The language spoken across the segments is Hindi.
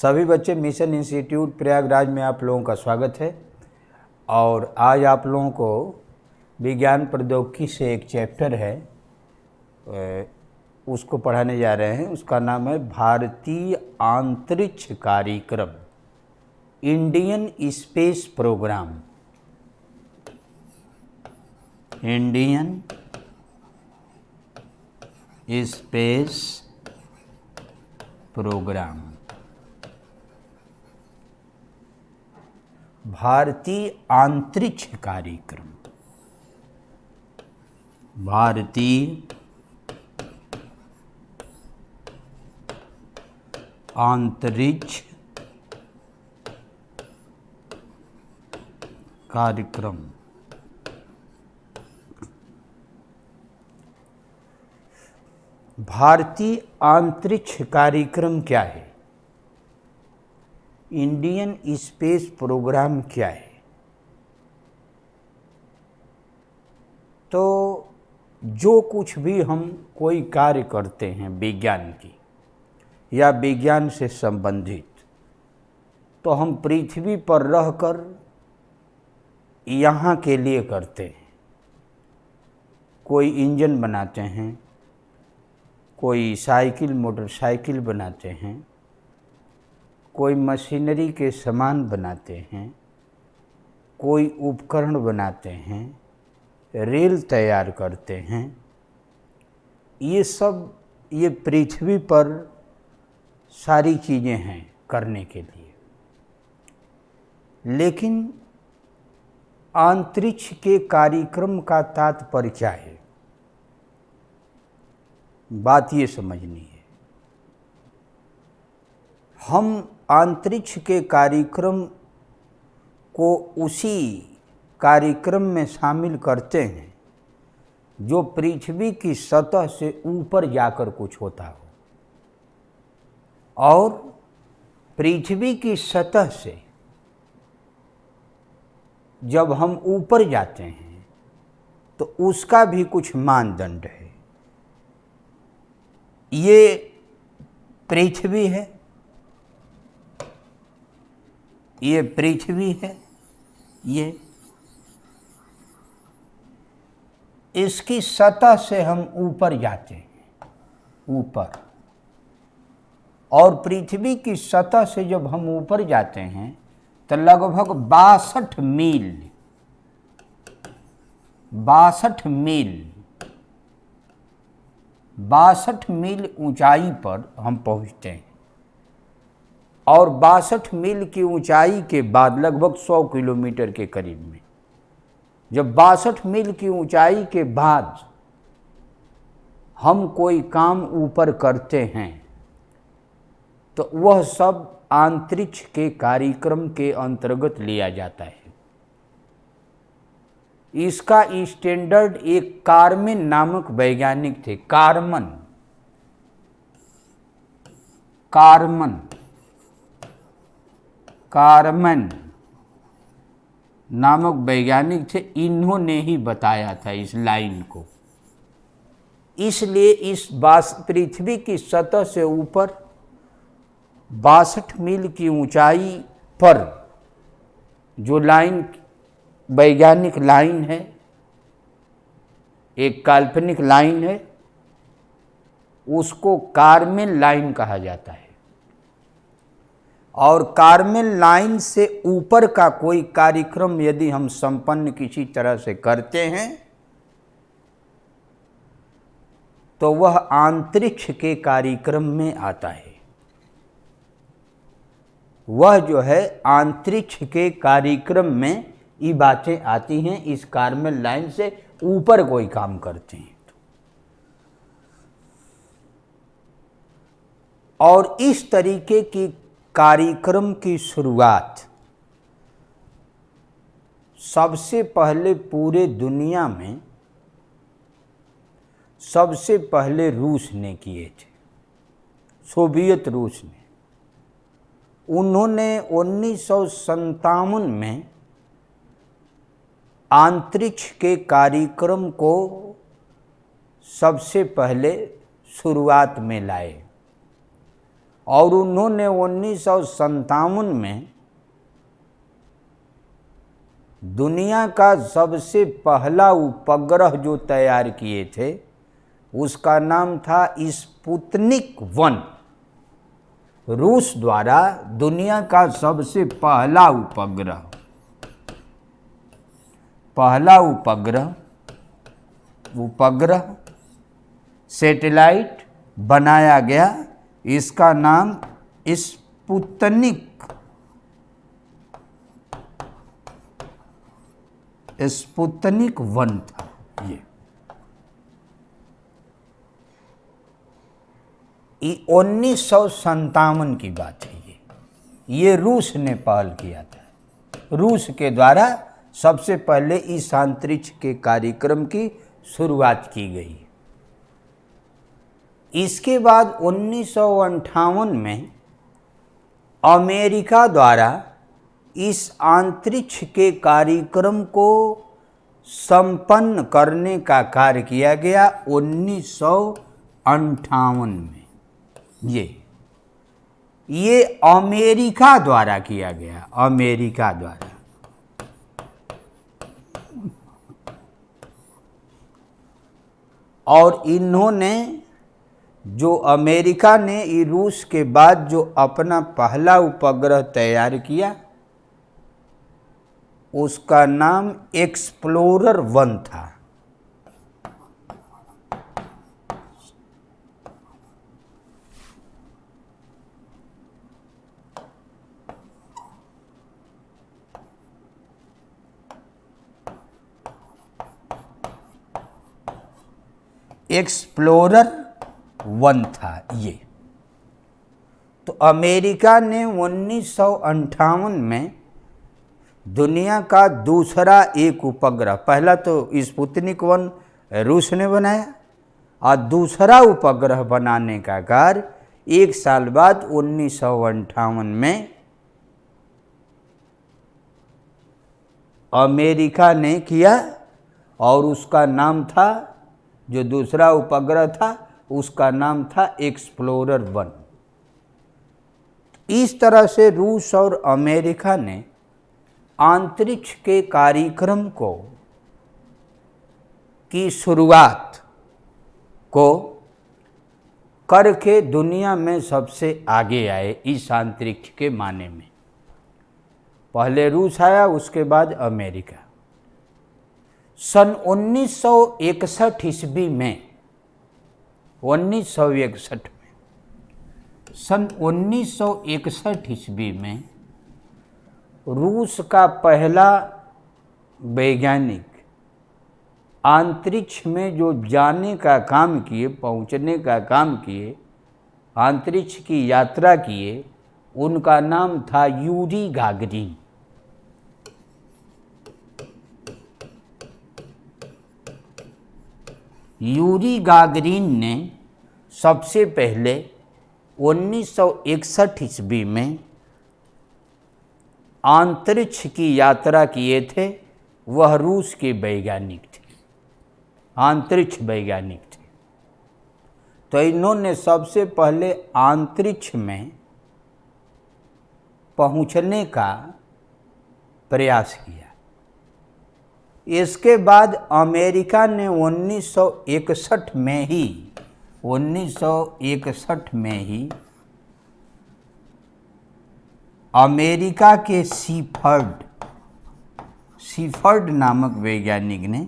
सभी बच्चे मिशन इंस्टीट्यूट प्रयागराज में आप लोगों का स्वागत है। और आज आप लोगों को विज्ञान प्रौद्योगिकी से एक चैप्टर है उसको पढ़ाने जा रहे हैं। उसका नाम है भारतीय अंतरिक्ष कार्यक्रम, Indian space programme. Indian space programme, भारतीय अंतरिक्ष कार्यक्रम, भारतीय अंतरिक्ष कार्यक्रम। भारतीय अंतरिक्ष कार्यक्रम क्या है? इंडियन स्पेस प्रोग्राम क्या है? तो जो कुछ भी हम कोई कार्य करते हैं विज्ञान की या विज्ञान से संबंधित, तो हम पृथ्वी पर रहकर यहाँ के लिए करते हैं। कोई इंजन बनाते हैं, कोई साइकिल मोटरसाइकिल बनाते हैं, कोई मशीनरी के सामान बनाते हैं, कोई उपकरण बनाते हैं, रेल तैयार करते हैं। ये सब ये पृथ्वी पर सारी चीज़ें हैं करने के लिए। लेकिन अंतरिक्ष के कार्यक्रम का तात्पर्य क्या है? बात ये समझनी है। हम अंतरिक्ष के कार्यक्रम को उसी कार्यक्रम में शामिल करते हैं जो पृथ्वी की सतह से ऊपर जाकर कुछ होता हो। और पृथ्वी की सतह से जब हम ऊपर जाते हैं तो उसका भी कुछ मानदंड है। ये पृथ्वी है, ये पृथ्वी है, ये इसकी सतह से हम ऊपर जाते हैं, ऊपर। और पृथ्वी की सतह से जब हम ऊपर जाते हैं तो लगभग 62 मील ऊंचाई पर हम पहुंचते हैं। और 62 मील की ऊंचाई के बाद लगभग 100 किलोमीटर के करीब में, जब 62 मील की ऊंचाई के बाद हम कोई काम ऊपर करते हैं तो वह सब अंतरिक्ष के कार्यक्रम के अंतर्गत लिया जाता है। इसका स्टैंडर्ड एक कारमेन नामक वैज्ञानिक थे। कारमन नामक वैज्ञानिक थे। इन्होंने ही बताया था इस लाइन को। इसलिए इस पृथ्वी की सतह से ऊपर 62 मील की ऊंचाई पर जो लाइन, वैज्ञानिक लाइन है, एक काल्पनिक लाइन है, उसको कारमेन लाइन कहा जाता है। और कारमेन लाइन से ऊपर का कोई कार्यक्रम यदि हम संपन्न किसी तरह से करते हैं तो वह अंतरिक्ष के कार्यक्रम में आता है। वह जो है अंतरिक्ष के कार्यक्रम में ये बातें आती हैं। इस कारमेन लाइन से ऊपर कोई काम करते हैं और इस तरीके की कार्यक्रम की शुरुआत सबसे पहले पूरे दुनिया में सबसे पहले रूस ने किए थे, सोवियत रूस ने। उन्होंने 1957 में अंतरिक्ष के कार्यक्रम को सबसे पहले शुरुआत में लाए और उन्होंने 1957 में दुनिया का सबसे पहला उपग्रह जो तैयार किए थे उसका नाम था स्पुतनिक 1। रूस द्वारा दुनिया का सबसे पहला उपग्रह सैटेलाइट बनाया गया। इसका नाम स्पुतनिक 1 था। ये 1957 की बात है। ये रूस ने पहल किया था। रूस के द्वारा सबसे पहले इस अंतरिक्ष के कार्यक्रम की शुरुआत की गई। इसके बाद 1958 में अमेरिका द्वारा इस अंतरिक्ष के कार्यक्रम को संपन्न करने का कार्य किया गया 1958 में। ये अमेरिका द्वारा किया गया, अमेरिका द्वारा। और इन्होंने जो अमेरिका ने रूस के बाद जो अपना पहला उपग्रह तैयार किया उसका नाम एक्सप्लोरर 1 था। एक्सप्लोरर 1 था ये। तो अमेरिका ने 1958 में दुनिया का दूसरा एक उपग्रह, पहला तो स्पुतनिक 1 रूस ने बनाया और दूसरा उपग्रह बनाने का कार्य 1 साल बाद 1958 में अमेरिका ने किया और उसका नाम था, जो दूसरा उपग्रह था उसका नाम था एक्सप्लोरर 1। इस तरह से रूस और अमेरिका ने अंतरिक्ष के कार्यक्रम की शुरुआत को करके दुनिया में सबसे आगे आए इस अंतरिक्ष के माने में। पहले रूस आया, उसके बाद अमेरिका। सन 1961 ईस्वी में, 1961 ईस्वी में रूस का पहला वैज्ञानिक अंतरिक्ष में जो जाने का काम किए, पहुंचने का काम किए, अंतरिक्ष की यात्रा किए, उनका नाम था यूरी गागरिन। यूरी गागरिन ने सबसे पहले 1961 ईस्वी में अंतरिक्ष की यात्रा किए थे। वह रूस के वैज्ञानिक थे, अंतरिक्ष वैज्ञानिक थे। तो इन्होंने सबसे पहले अंतरिक्ष में पहुंचने का प्रयास किया। इसके बाद अमेरिका ने 1961 में ही अमेरिका के सीफर्ड नामक वैज्ञानिक ने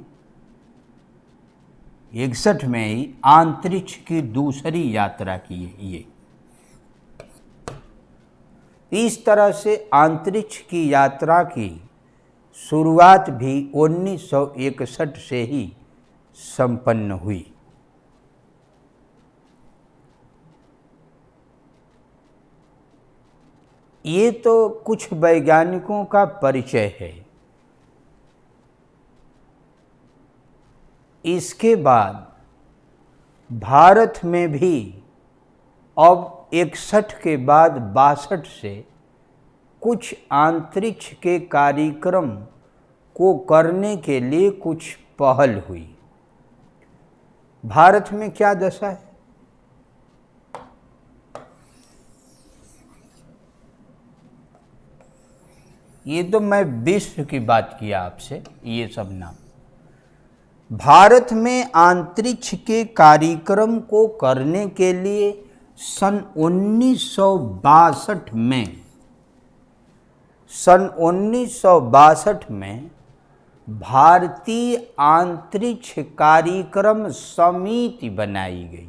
61 में ही अंतरिक्ष की दूसरी यात्रा की है। ये इस तरह से अंतरिक्ष की यात्रा की शुरुआत भी 1961 से ही संपन्न हुई। ये तो कुछ वैज्ञानिकों का परिचय है। इसके बाद भारत में भी अब 61 के बाद 62 से कुछ अंतरिक्ष के कार्यक्रम को करने के लिए कुछ पहल हुई। भारत में क्या दशा है? ये तो मैं विश्व की बात किया आपसे, ये सब नाम। भारत में अंतरिक्ष के कार्यक्रम को करने के लिए सन 1962 में भारतीय अंतरिक्ष कार्यक्रम समिति बनाई गई।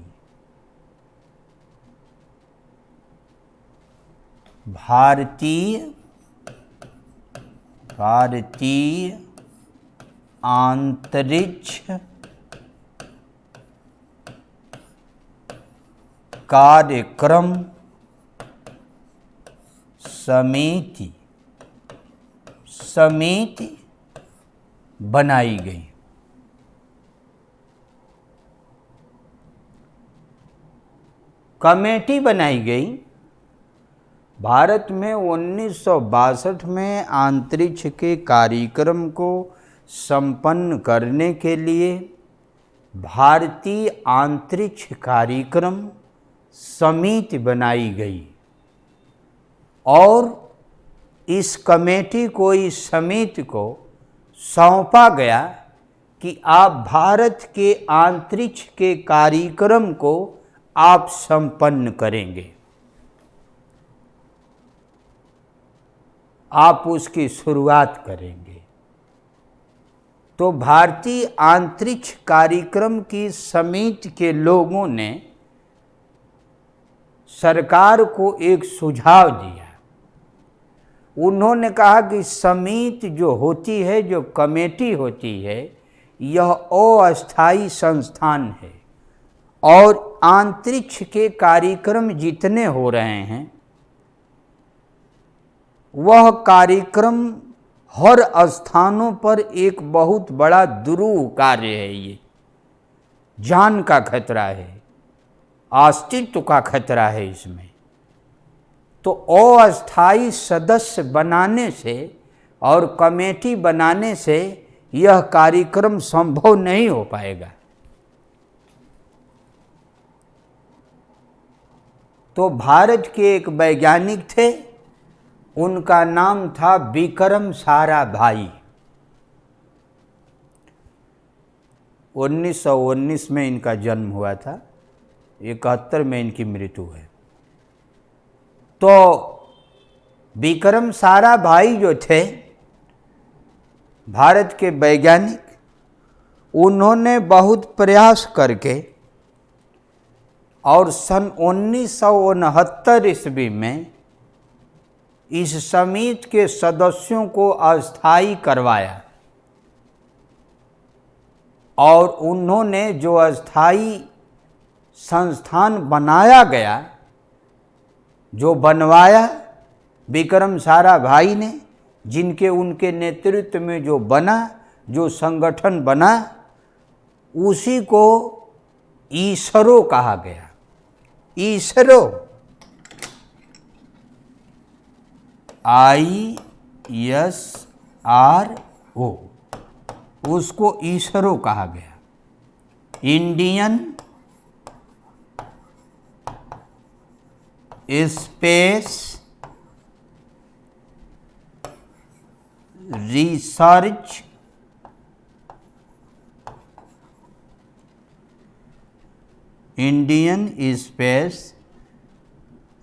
भारतीय अंतरिक्ष कार्यक्रम समिति बनाई गई। कमेटी बनाई गई। भारत में 1962 में अंतरिक्ष के कार्यक्रम को संपन्न करने के लिए भारतीय अंतरिक्ष कार्यक्रम समिति बनाई गई और इस कमेटी को, इस समिति को सौंपा गया कि आप भारत के अंतरिक्ष के कार्यक्रम को आप संपन्न करेंगे, आप उसकी शुरुआत करेंगे। तो भारतीय अंतरिक्ष कार्यक्रम की समिति के लोगों ने सरकार को एक सुझाव दिया। उन्होंने कहा कि समिति जो होती है, जो कमेटी होती है, यह अस्थायी संस्थान है और अंतरिक्ष के कार्यक्रम जितने हो रहे हैं वह कार्यक्रम हर स्थानों पर एक बहुत बड़ा दुरूह कार्य है। ये जान का खतरा है, अस्तित्व का खतरा है इसमें। तो अस्थायी सदस्य बनाने से और कमेटी बनाने से यह कार्यक्रम संभव नहीं हो पाएगा। तो भारत के एक वैज्ञानिक थे, उनका नाम था विक्रम साराभाई। 1919 में इनका जन्म हुआ था, 71 में इनकी मृत्यु है। तो विक्रम साराभाई जो थे भारत के वैज्ञानिक, उन्होंने बहुत प्रयास करके और सन 1969 ईस्वी में इस समिति के सदस्यों को अस्थायी करवाया और उन्होंने जो अस्थायी संस्थान बनाया गया, जो बनवाया विक्रम साराभाई ने, जिनके उनके नेतृत्व में जो बना, जो संगठन बना, उसी को इसरो कहा गया। इसरो, ISRO, उसको इसरो कहा गया। Indian space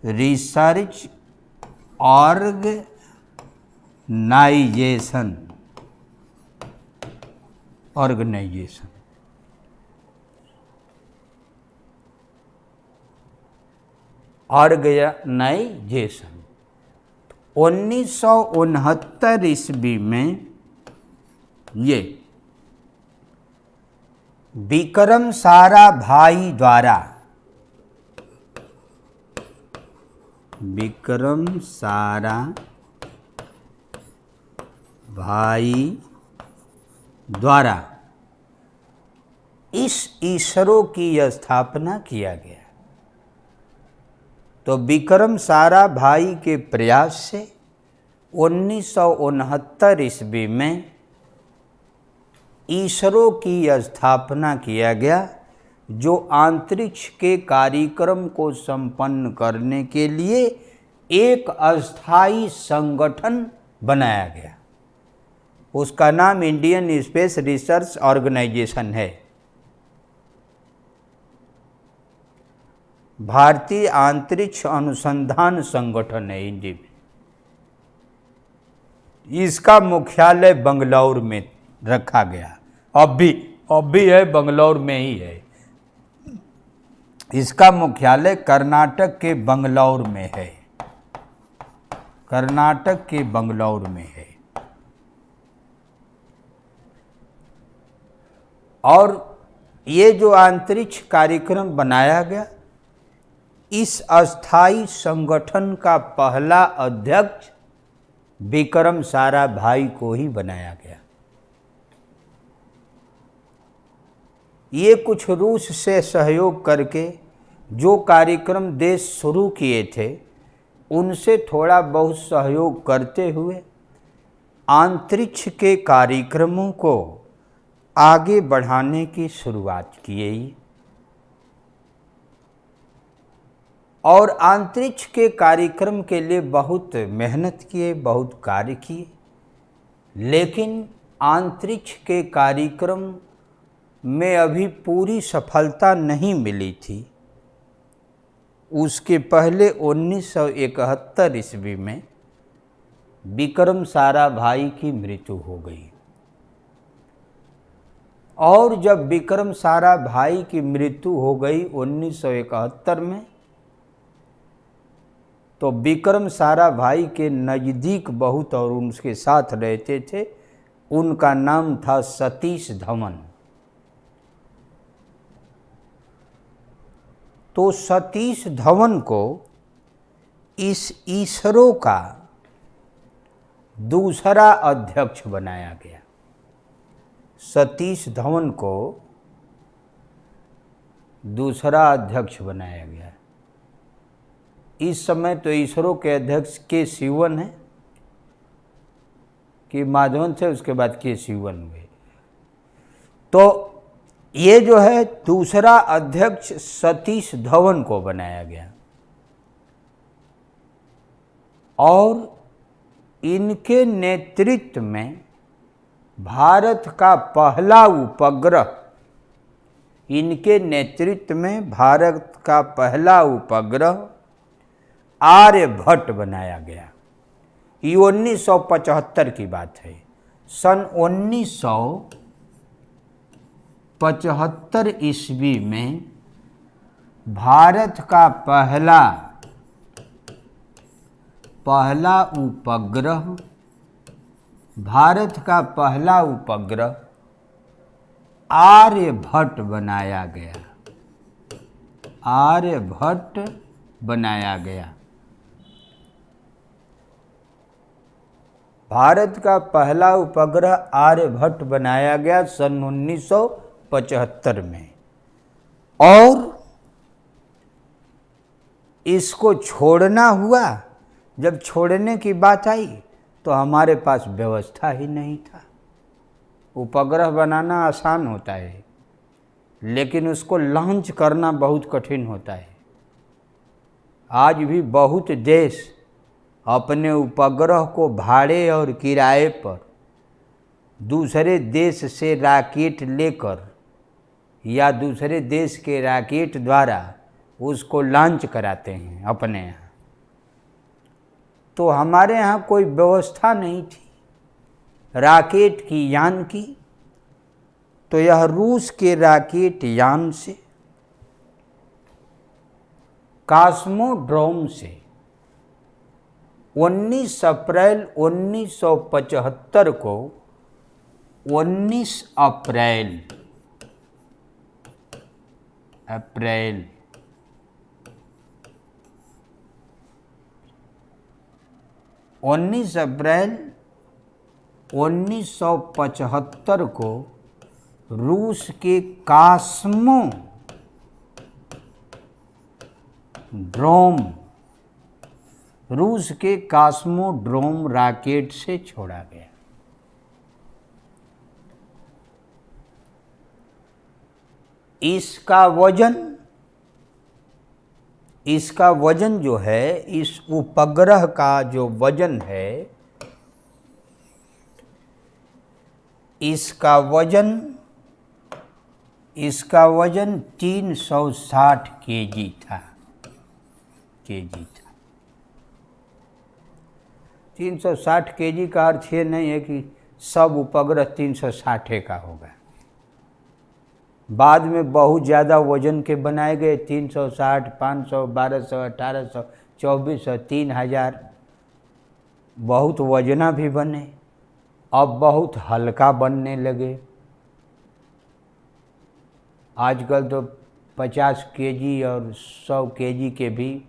research organisation organisation 1969 ईस्वी में ये विक्रम साराभाई द्वारा इस इसरो की स्थापना किया गया। तो विक्रम साराभाई के प्रयास से 1969 ईस्वी में इसरो की स्थापना किया गया, जो अंतरिक्ष के कार्यक्रम को संपन्न करने के लिए एक अस्थायी संगठन बनाया गया। उसका नाम इंडियन स्पेस रिसर्च ऑर्गेनाइजेशन है। भारतीय अंतरिक्ष अनुसंधान संगठन है हिंदी में। इसका मुख्यालय बंगलौर में रखा गया। अब भी है, बंगलौर में ही है। इसका मुख्यालय कर्नाटक के बंगलौर में है। कर्नाटक के बंगलौर में है। और ये जो अंतरिक्ष कार्यक्रम बनाया गया, इस अस्थाई संगठन का पहला अध्यक्ष विक्रम साराभाई को ही बनाया गया। ये कुछ रूस से सहयोग करके जो कार्यक्रम देश शुरू किए थे, उनसे थोड़ा बहुत सहयोग करते हुए अंतरिक्ष के कार्यक्रमों को आगे बढ़ाने की शुरुआत किए। और अंतरिक्ष के कार्यक्रम के लिए बहुत मेहनत किए, बहुत कार्य किए, लेकिन अंतरिक्ष के कार्यक्रम में अभी पूरी सफलता नहीं मिली थी। उसके पहले 1971 ईस्वी में विक्रम साराभाई की मृत्यु हो गई। और जब विक्रम साराभाई की मृत्यु हो गई 1971 में, तो विक्रम साराभाई के नज़दीक बहुत और उनके साथ रहते थे, उनका नाम था सतीश धवन। तो सतीश धवन को इस इसरो का दूसरा अध्यक्ष बनाया गया। सतीश धवन को दूसरा अध्यक्ष बनाया गया। इस समय तो इसरो के अध्यक्ष के शिवन हैं, कि माधवन थे, उसके बाद के शिवन हुए। तो ये जो है दूसरा अध्यक्ष सतीश धवन को बनाया गया। और इनके नेतृत्व में भारत का पहला उपग्रह, इनके नेतृत्व में भारत का पहला उपग्रह आर्यभट्ट बनाया गया। ये 1975 की बात है। सन 1975 ईस्वी में भारत का पहला उपग्रह आर्यभट्ट बनाया गया। आर्यभट्ट बनाया गया। भारत का पहला उपग्रह आर्यभट्ट बनाया गया सन 1975 में। और इसको छोड़ना हुआ। जब छोड़ने की बात आई तो हमारे पास व्यवस्था ही नहीं था। उपग्रह बनाना आसान होता है, लेकिन उसको लॉन्च करना बहुत कठिन होता है। आज भी बहुत देश अपने उपग्रह को भाड़े और किराए पर दूसरे देश से रॉकेट लेकर या दूसरे देश के रॉकेट द्वारा उसको लॉन्च कराते हैं अपने यहाँ। तो हमारे यहाँ कोई व्यवस्था नहीं थी रॉकेट की, यान की। तो यह रूस के रॉकेट यान से, कॉस्मोड्रोम से 19 अप्रैल 1975 को 19 अप्रैल 1975 को रूस के कॉस्मोड्रोम रॉकेट से छोड़ा गया। इसका वजन जो है, इस उपग्रह का जो वजन है इसका वजन 360 केजी था। 360 केजी का अर्थ ये नहीं है कि सब उपग्रह 360 का होगा। बाद में बहुत ज़्यादा वजन के बनाए गए, 360, 500, 1200, 1800, 2400, 3000, बहुत वजना भी बने। अब बहुत हल्का बनने लगे। आजकल तो 50 केजी और 100 केजी के भी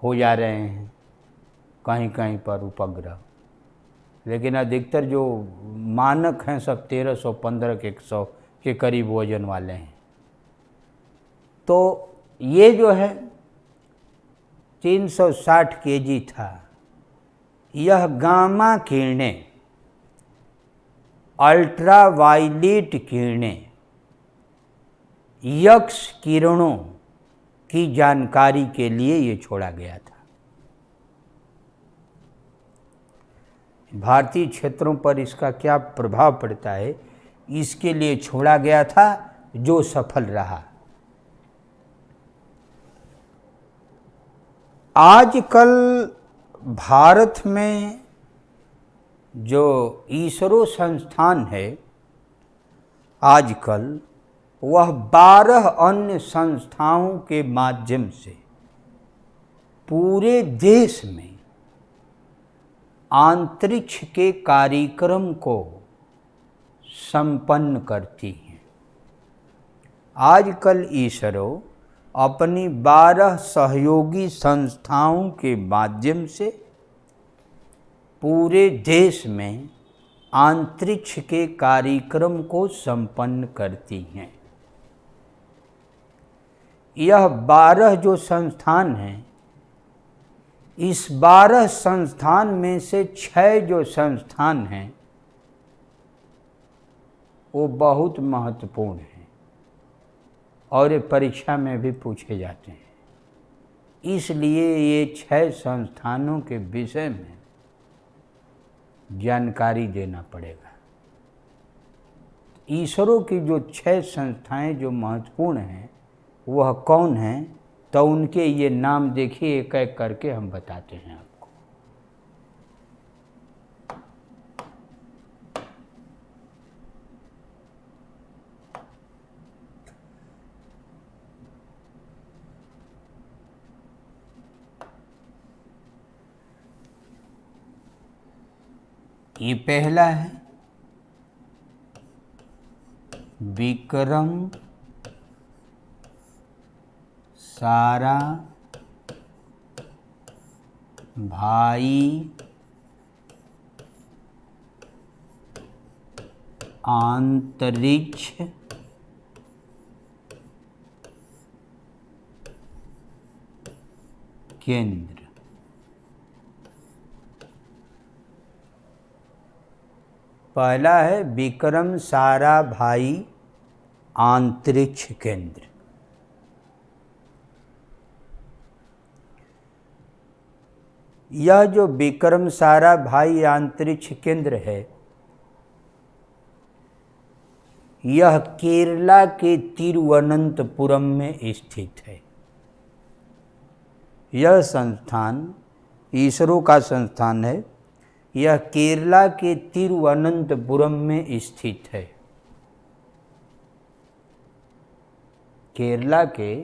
हो जा रहे हैं कहीं कहीं पर उपग्रह, लेकिन अधिकतर जो मानक हैं सब 1300, 1500 के 100 के करीब वजन वाले हैं। तो ये जो है 360 केजी था। यह गामा किरणें, अल्ट्रावायलेट किरणें, यक्स किरणों की जानकारी के लिए ये छोड़ा गया था। भारतीय क्षेत्रों पर इसका क्या प्रभाव पड़ता है, इसके लिए छोड़ा गया था, जो सफल रहा। आजकल भारत में जो इसरो संस्थान है, आजकल वह 12 अन्य संस्थाओं के माध्यम से पूरे देश में अंतरिक्ष के कार्यक्रम को संपन्न करती हैं। आजकल इसरो अपनी 12 सहयोगी संस्थाओं के माध्यम से पूरे देश में अंतरिक्ष के कार्यक्रम को संपन्न करती हैं। यह 12 जो संस्थान हैं, इस 12 संस्थान में से 6 जो संस्थान हैं वो बहुत महत्वपूर्ण हैं और ये परीक्षा में भी पूछे जाते हैं। इसलिए ये 6 संस्थानों के विषय में जानकारी देना पड़ेगा। इसरो की जो 6 संस्थाएं जो महत्वपूर्ण हैं वह कौन हैं, तो उनके ये नाम देखिए, एक एक करके हम बताते हैं आपको। ये पहला है विक्रम साराभाई अंतरिक्ष केंद्र। पहला है विक्रम साराभाई अंतरिक्ष केंद्र। यह जो विक्रम साराभाई अंतरिक्ष केंद्र है, यह केरला के तिरुवनंतपुरम में स्थित है। यह संस्थान इसरो का संस्थान है। यह केरला के तिरुवनंतपुरम में स्थित है। केरला के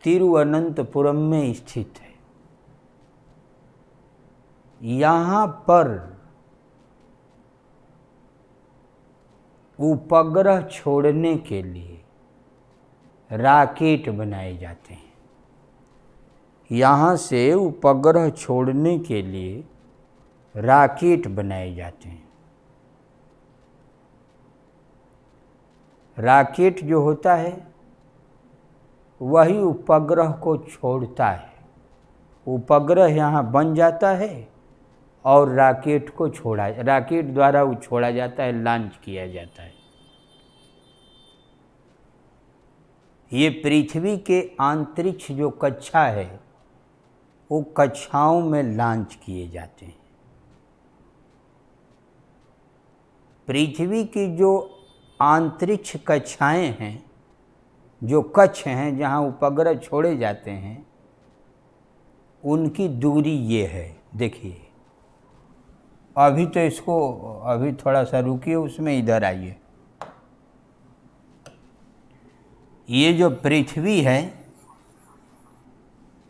तिरुवनंतपुरम में स्थित है। यहाँ पर उपग्रह छोड़ने के लिए रॉकेट बनाए जाते हैं। यहाँ से उपग्रह छोड़ने के लिए रॉकेट बनाए जाते हैं। रॉकेट जो होता है वही उपग्रह को छोड़ता है। उपग्रह यहाँ बन जाता है और रॉकेट को रॉकेट द्वारा वो छोड़ा जाता है, लॉन्च किया जाता है। ये पृथ्वी के अंतरिक्ष जो कक्षा है वो कक्षाओं में लॉन्च किए जाते हैं। पृथ्वी की जो अंतरिक्ष कक्षाएं हैं, जो कक्ष हैं जहाँ उपग्रह छोड़े जाते हैं, उनकी दूरी ये है। देखिए अभी तो इसको, अभी थोड़ा सा रुकिए, उसमें इधर आइए। ये जो पृथ्वी है,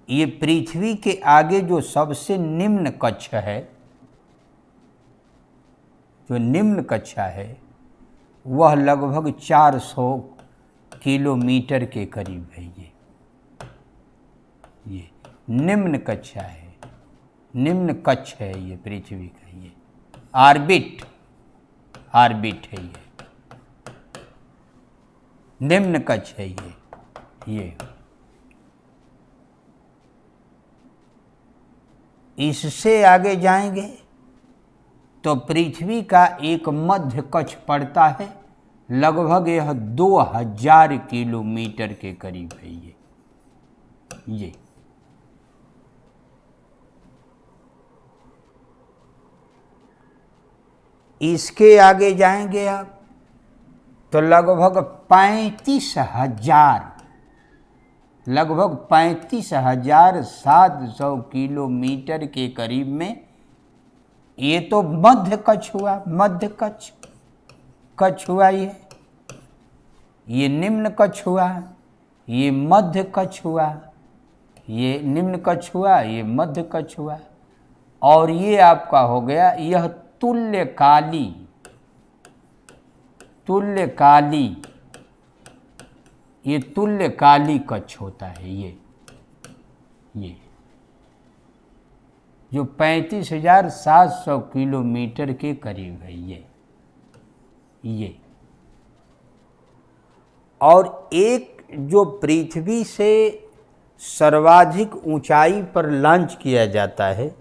ये पृथ्वी के आगे जो सबसे निम्न कक्ष है, जो निम्न कक्षा है, वह लगभग 400 किलोमीटर के करीब है। ये निम्न कक्षा है, निम्न कक्ष है ये पृथ्वी का। ये ऑर्बिट है, ये निम्न कक्ष है। ये इससे आगे जाएंगे तो पृथ्वी का एक मध्य कक्ष पड़ता है, लगभग यह 2000 किलोमीटर के करीब है। ये इसके आगे जाएंगे आप तो लगभग 35,700 किलोमीटर के करीब में। ये तो मध्य कक्ष हुआ, मध्य कक्ष हुआ। ये निम्न कक्ष हुआ, ये मध्य कक्ष हुआ, ये निम्न कक्ष हुआ, ये मध्य कक्ष हुआ। और ये आपका हो गया यह तुल्यकाली, ये तुल्यकाली कक्ष होता है। ये जो 35,700 किलोमीटर के करीब है। ये और एक जो पृथ्वी से सर्वाधिक ऊंचाई पर लॉन्च किया जाता है,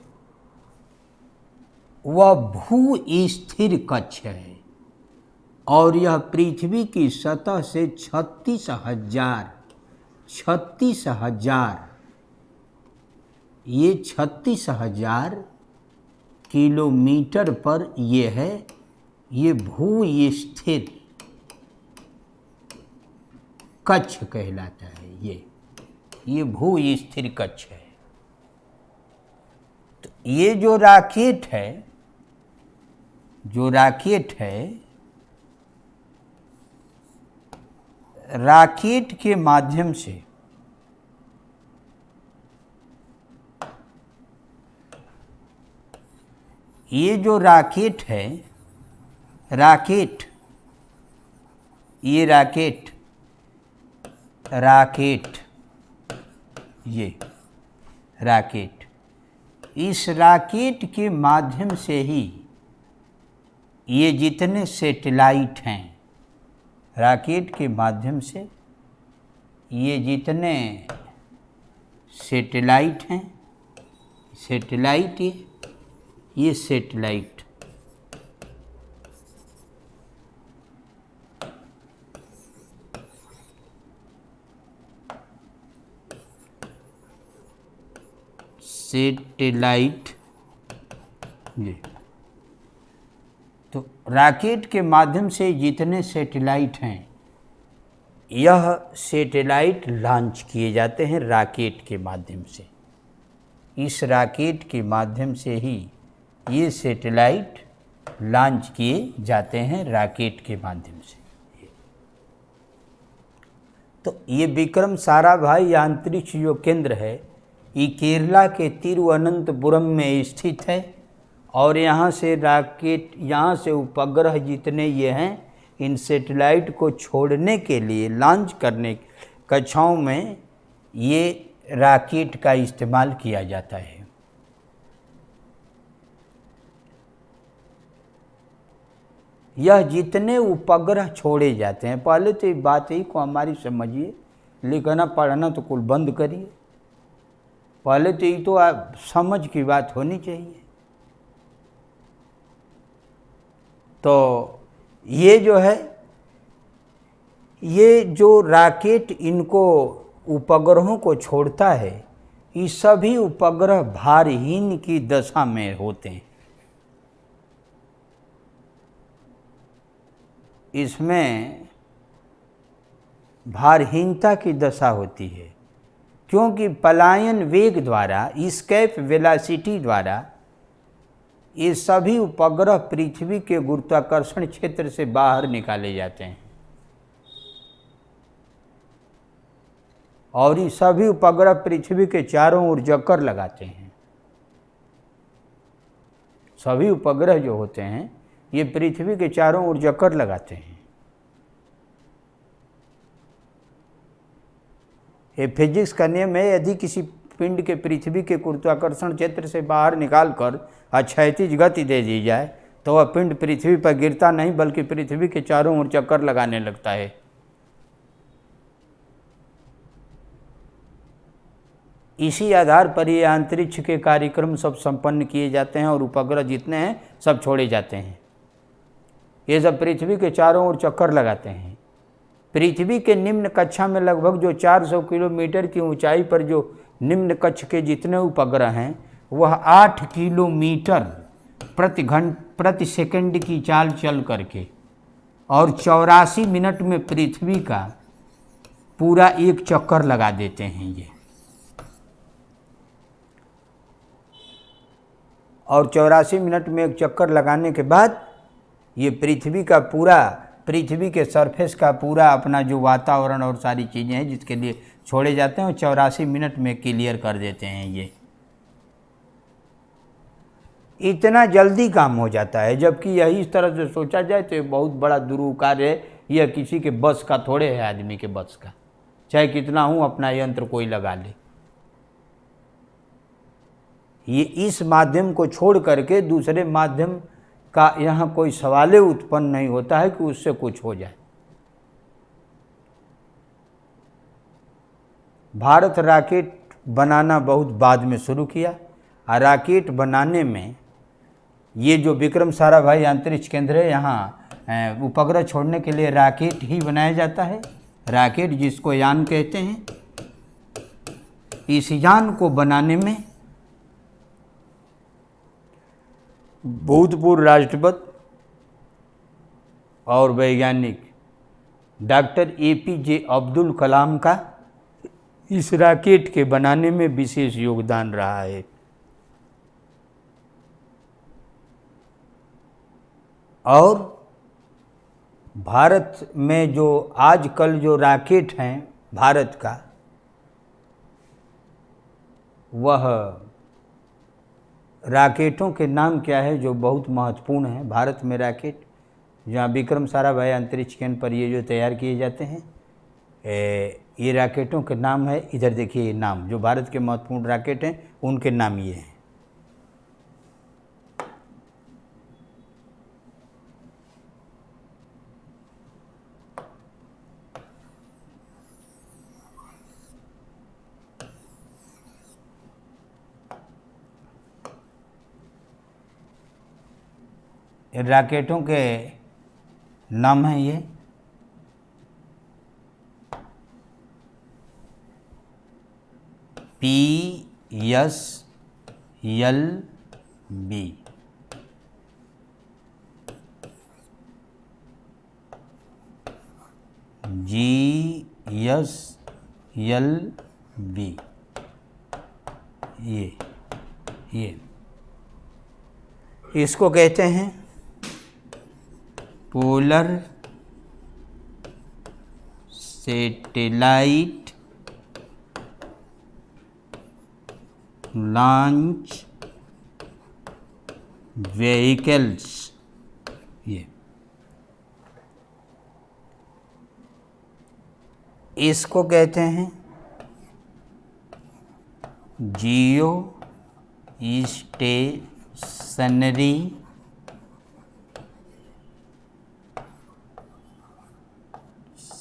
वह भू स्थिर कक्ष है। और यह पृथ्वी की सतह से 36,000 किलोमीटर पर ये है। ये भू स्थिर कक्ष कहलाता है। ये भू स्थिर कक्ष है। तो ये जो रॉकेट है, रॉकेट के माध्यम से ये जो रॉकेट है, ये रॉकेट, इस रॉकेट के माध्यम से ही ये जितने सैटेलाइट हैं, रॉकेट के माध्यम से ये जितने सैटेलाइट हैं, ये सैटेलाइट ये तो रॉकेट के माध्यम से जितने सैटेलाइट हैं, यह सैटेलाइट लॉन्च किए जाते हैं रॉकेट के माध्यम से। इस रॉकेट के माध्यम से ही ये सैटेलाइट लॉन्च किए जाते हैं, रॉकेट के माध्यम से। तो ये विक्रम साराभाई अंतरिक्ष जो केंद्र है, ये केरला के तिरुवनंतपुरम में स्थित है। और यहाँ से रॉकेट, यहाँ से उपग्रह जितने ये हैं, इन सैटेलाइट को छोड़ने के लिए, लॉन्च करने कक्षाओं में ये रॉकेट का इस्तेमाल किया जाता है। यह जितने उपग्रह छोड़े जाते हैं, पहले तो ये बात ही को हमारी समझिए, लिखना पढ़ना तो कुल बंद करिए। पहले तो ये तो आप समझ की बात होनी चाहिए। तो ये जो है, ये जो रॉकेट इनको उपग्रहों को छोड़ता है, ये सभी उपग्रह भारहीन की दशा में होते हैं। इसमें भारहीनता की दशा होती है, क्योंकि पलायन वेग द्वारा, एस्केप वेलोसिटी द्वारा ये सभी उपग्रह पृथ्वी के गुरुत्वाकर्षण क्षेत्र से बाहर निकाले जाते हैं और ये सभी उपग्रह पृथ्वी के चारों ओर चक्कर लगाते हैं। सभी उपग्रह जो होते हैं ये पृथ्वी के चारों ओर चक्कर लगाते हैं। ये फिजिक्स का नियम है, यदि किसी पिंड के पृथ्वी के गुरुत्वाकर्षण क्षेत्र से बाहर निकालकर क्षैतिज गति दे दी जाए तो वह पिंड पृथ्वी पर गिरता नहीं बल्कि पृथ्वी के चारों ओर चक्कर लगाने लगता है। इसी आधार पर ये अंतरिक्ष के कार्यक्रम सब संपन्न किए जाते हैं और उपग्रह जितने हैं सब छोड़े जाते हैं। ये सब पृथ्वी के चारों ओर चक्कर लगाते हैं। पृथ्वी के निम्न कक्षा में लगभग जो 400 किलोमीटर की ऊंचाई पर जो निम्न कक्ष के जितने उपग्रह हैं वह 8 किलोमीटर प्रति सेकंड की चाल चल करके और 84 मिनट में पृथ्वी का पूरा एक चक्कर लगा देते हैं ये। और 84 मिनट में एक चक्कर लगाने के बाद ये पृथ्वी के सरफेस का पूरा अपना जो वातावरण और सारी चीज़ें हैं जिसके लिए छोड़े जाते हैं वो 84 मिनट में क्लियर कर देते हैं। ये इतना जल्दी काम हो जाता है, जबकि यही इस तरह से सोचा जाए तो ये बहुत बड़ा दुरूह कार्य है। यह किसी के बस का थोड़े है, आदमी के बस का, चाहे कितना हूँ अपना यंत्र कोई लगा ले। ये इस माध्यम को छोड़ करके दूसरे माध्यम का यहाँ कोई सवाल उत्पन्न नहीं होता है कि उससे कुछ हो जाए। भारत रॉकेट बनाना बहुत बाद में शुरू किया और रॉकेट बनाने में ये जो विक्रम साराभाई अंतरिक्ष केंद्र है यहाँ उपग्रह छोड़ने के लिए रॉकेट ही बनाया जाता है। रॉकेट जिसको यान कहते हैं, इस यान को बनाने में भूतपूर्व राष्ट्रपति और वैज्ञानिक डॉक्टर APJ अब्दुल कलाम का इस रॉकेट के बनाने में विशेष योगदान रहा है। और भारत में जो आजकल जो रॉकेट हैं भारत का, वह रॉकेटों के नाम क्या है जो बहुत महत्वपूर्ण है भारत में रॉकेट, जहाँ विक्रम साराभाई अंतरिक्ष केंद्र पर ये जो तैयार किए जाते हैं, ये रॉकेटों के नाम है। इधर देखिए ये नाम जो भारत के महत्वपूर्ण रॉकेट हैं उनके नाम ये हैं। रॉकेटों के नाम हैं ये PSLV, GSLV, ये इसको कहते हैं पोलर सैटेलाइट लॉन्च व्हीकल्स। ये इसको कहते हैं जियो स्टेशनरी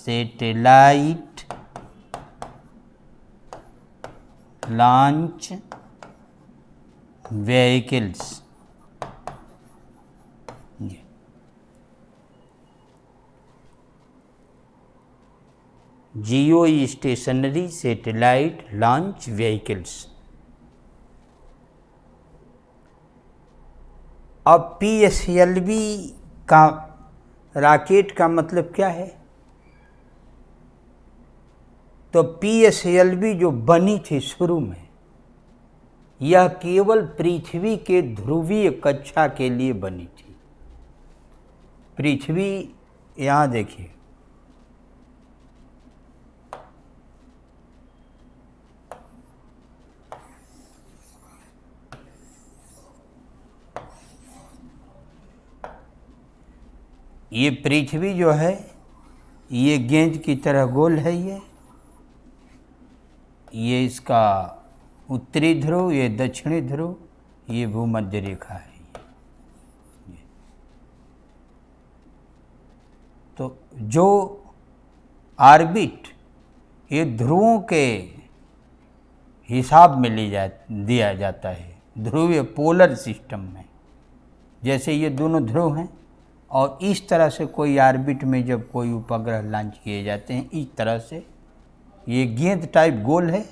सैटेलाइट लॉन्च व्हीकल्स। जियो स्टेशनरी सैटेलाइट लॉन्च व्हीकल्स। अब PSLV का रॉकेट का मतलब क्या है? तो PSLV जो बनी थी शुरू में, यह केवल पृथ्वी के ध्रुवीय कक्षा के लिए बनी थी। पृथ्वी, यहाँ देखिए, ये पृथ्वी जो है ये गेंद की तरह गोल है। ये इसका उत्तरी ध्रुव, ये दक्षिणी ध्रुव, ये भूमध्य रेखा है। ये तो जो ऑर्बिट ये ध्रुवों के हिसाब में दिया जाता है, ध्रुवीय पोलर सिस्टम में। जैसे ये दोनों ध्रुव हैं और इस तरह से कोई ऑर्बिट में जब कोई उपग्रह लॉन्च किए जाते हैं, इस तरह से ये गेंद टाइप गोल है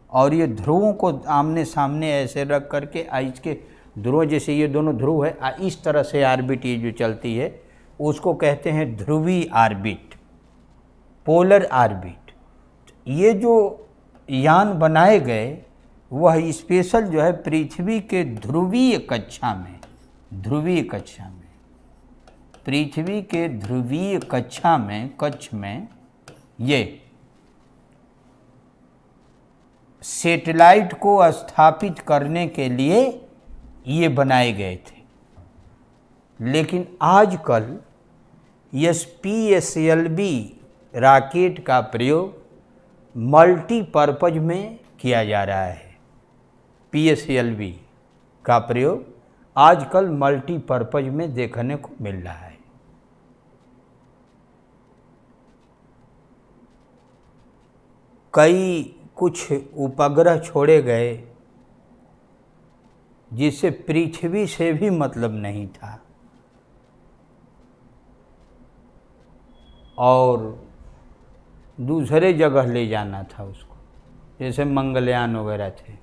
और ये ध्रुवों को आमने सामने ऐसे रख करके इसके ध्रुव, जैसे ये दोनों ध्रुव है, इस तरह से ऑर्बिट ये जो चलती है उसको कहते हैं ध्रुवीय ऑर्बिट, पोलर ऑर्बिट। ये जो यान बनाए गए वह स्पेशल जो है पृथ्वी के ध्रुवीय कक्षा में, पृथ्वी के ध्रुवीय कक्ष में ये सैटेलाइट को स्थापित करने के लिए ये बनाए गए थे। लेकिन आजकल PSLV रॉकेट का प्रयोग मल्टीपर्पज में किया जा रहा है। PSLV का प्रयोग आजकल मल्टीपर्पज में देखने को मिल रहा है। कुछ उपग्रह छोड़े गए जिसे पृथ्वी से भी मतलब नहीं था और दूसरे जगह ले जाना था उसको, जैसे मंगलयान वगैरह थे,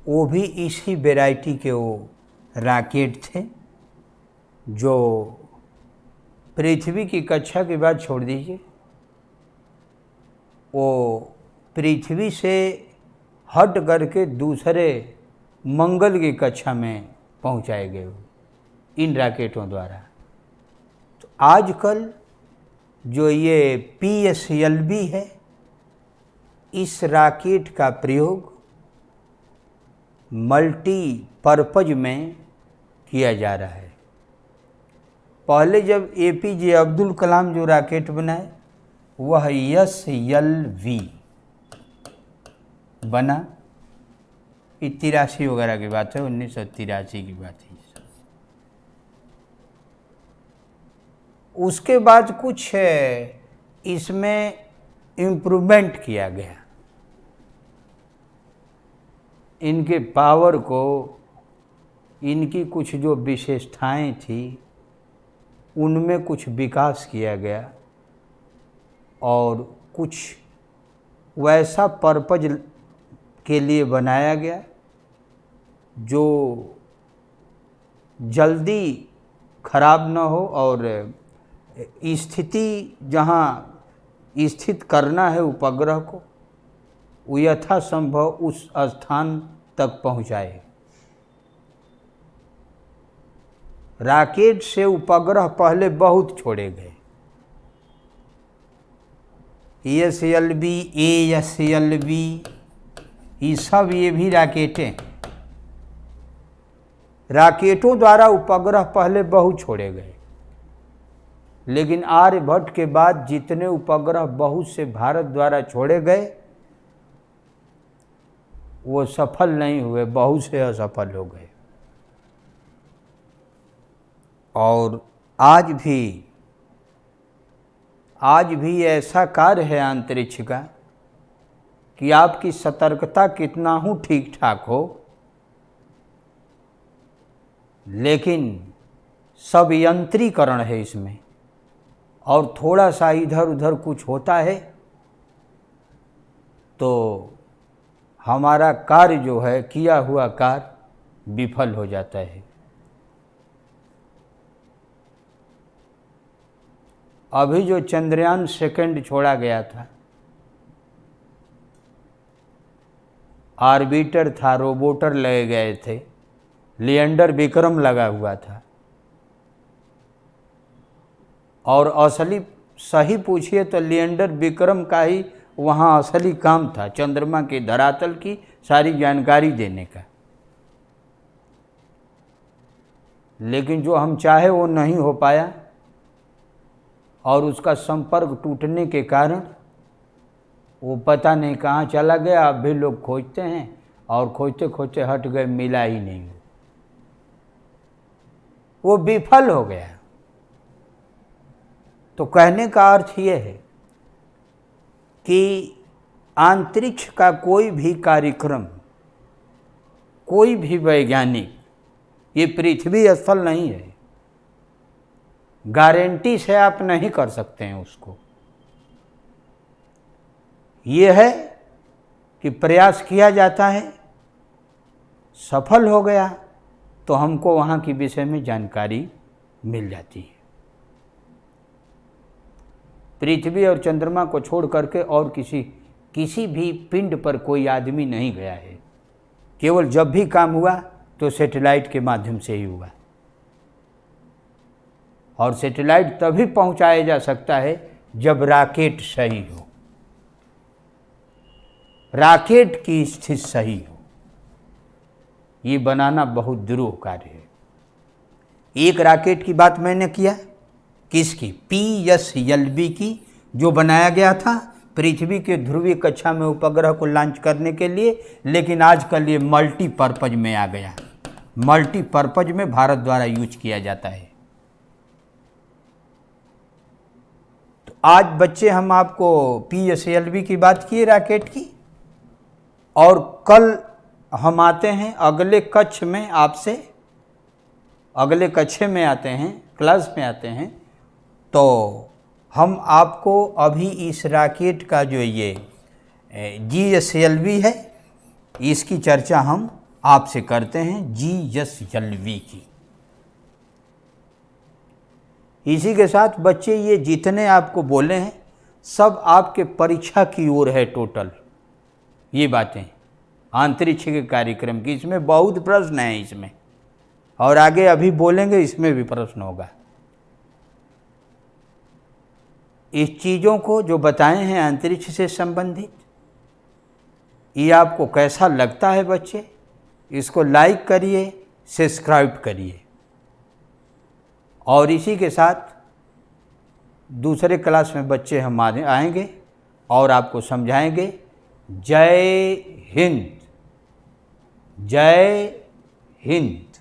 वो भी इसी वैरायटी के वो रॉकेट थे जो पृथ्वी की कक्षा के बाद छोड़ दीजिए, वो पृथ्वी से हट करके दूसरे मंगल की कक्षा में पहुंचाए गए इन रॉकेटों द्वारा। तो आजकल जो ये PSLV है, इस रॉकेट का प्रयोग मल्टीपर्पज में किया जा रहा है। पहले जब APJ अब्दुल कलाम जो रॉकेट बनाए वह SLV बना, 83 वगैरह की बात है, 1983 की बात है। उसके बाद कुछ इसमें इम्प्रूवमेंट किया गया, इनके पावर को, इनकी कुछ जो विशेषताएं थी उनमें कुछ विकास किया गया और कुछ वैसा पर्पज के लिए बनाया गया जो जल्दी खराब न हो और स्थिति जहाँ स्थित करना है उपग्रह को वो यथासंभव उस स्थान तक पहुँचाए। रॉकेट से उपग्रह पहले बहुत छोड़े गए, SLV, ASLV, ये सब ये भी रॉकेटें, रॉकेटों द्वारा उपग्रह पहले बहुत छोड़े गए। लेकिन आर्यभट्ट के बाद जितने उपग्रह बहुत से भारत द्वारा छोड़े गए वो सफल नहीं हुए, बहुत से असफल हो गए। और आज भी ऐसा कार्य है अंतरिक्ष का कि आपकी सतर्कता कितना हो ठीक ठाक हो, लेकिन सब यंत्रीकरण है इसमें, और थोड़ा सा इधर उधर कुछ होता है तो हमारा कार्य जो है, किया हुआ कार्य विफल हो जाता है। अभी जो चंद्रयान सेकंड छोड़ा गया था, आर्बिटर था, रोबोटर लगे गए थे, लैंडर विक्रम लगा हुआ था, और असली सही पूछिए तो लैंडर विक्रम का ही वहाँ असली काम था, चंद्रमा के धरातल की सारी जानकारी देने का। लेकिन जो हम चाहे वो नहीं हो पाया, और उसका संपर्क टूटने के कारण वो पता नहीं कहाँ चला गया। अब भी लोग खोजते हैं और खोजते खोजते हट गए, मिला ही नहीं, वो विफल हो गया। तो कहने का अर्थ ये है कि अंतरिक्ष का कोई भी कार्यक्रम, कोई भी वैज्ञानिक, ये पृथ्वी स्थल नहीं है, गारंटी से आप नहीं कर सकते हैं उसको। ये है कि प्रयास किया जाता है, सफल हो गया तो हमको वहाँ के विषय में जानकारी मिल जाती है। पृथ्वी और चंद्रमा को छोड़ करके और किसी भी पिंड पर कोई आदमी नहीं गया है। केवल जब भी काम हुआ तो सैटेलाइट के माध्यम से ही हुआ, और सैटेलाइट तभी पहुंचाया जा सकता है जब रॉकेट सही हो, रॉकेट की स्थिति सही हो। ये बनाना बहुत दुरूह कार्य है। एक रॉकेट की बात मैंने किया, किसकी? PSLV की, जो बनाया गया था पृथ्वी के ध्रुवीय कक्षा में उपग्रह को लॉन्च करने के लिए, लेकिन आजकल ये मल्टीपर्पज में आ गया। मल्टीपर्पज में भारत द्वारा यूज किया जाता है। तो आज बच्चे हम आपको PSLV की बात किए रॉकेट की, और कल हम आते हैं अगले कक्ष में आपसे, अगले कक्षा में आते हैं, क्लास में आते हैं, तो हम आपको अभी इस रॉकेट का जो ये GSLV है, इसकी चर्चा हम आपसे करते हैं, GSLV की। इसी के साथ बच्चे ये जितने आपको बोले हैं सब आपके परीक्षा की ओर है टोटल। ये बातें अंतरिक्ष के कार्यक्रम की, इसमें बहुत प्रश्न हैं इसमें, और आगे अभी बोलेंगे इसमें भी प्रश्न होगा। इस चीज़ों को जो बताए हैं अंतरिक्ष से संबंधित, ये आपको कैसा लगता है बच्चे? इसको लाइक करिए, सब्सक्राइब करिए, और इसी के साथ दूसरे क्लास में बच्चे हम आएंगे और आपको समझाएंगे। जय हिंद, जय हिंद।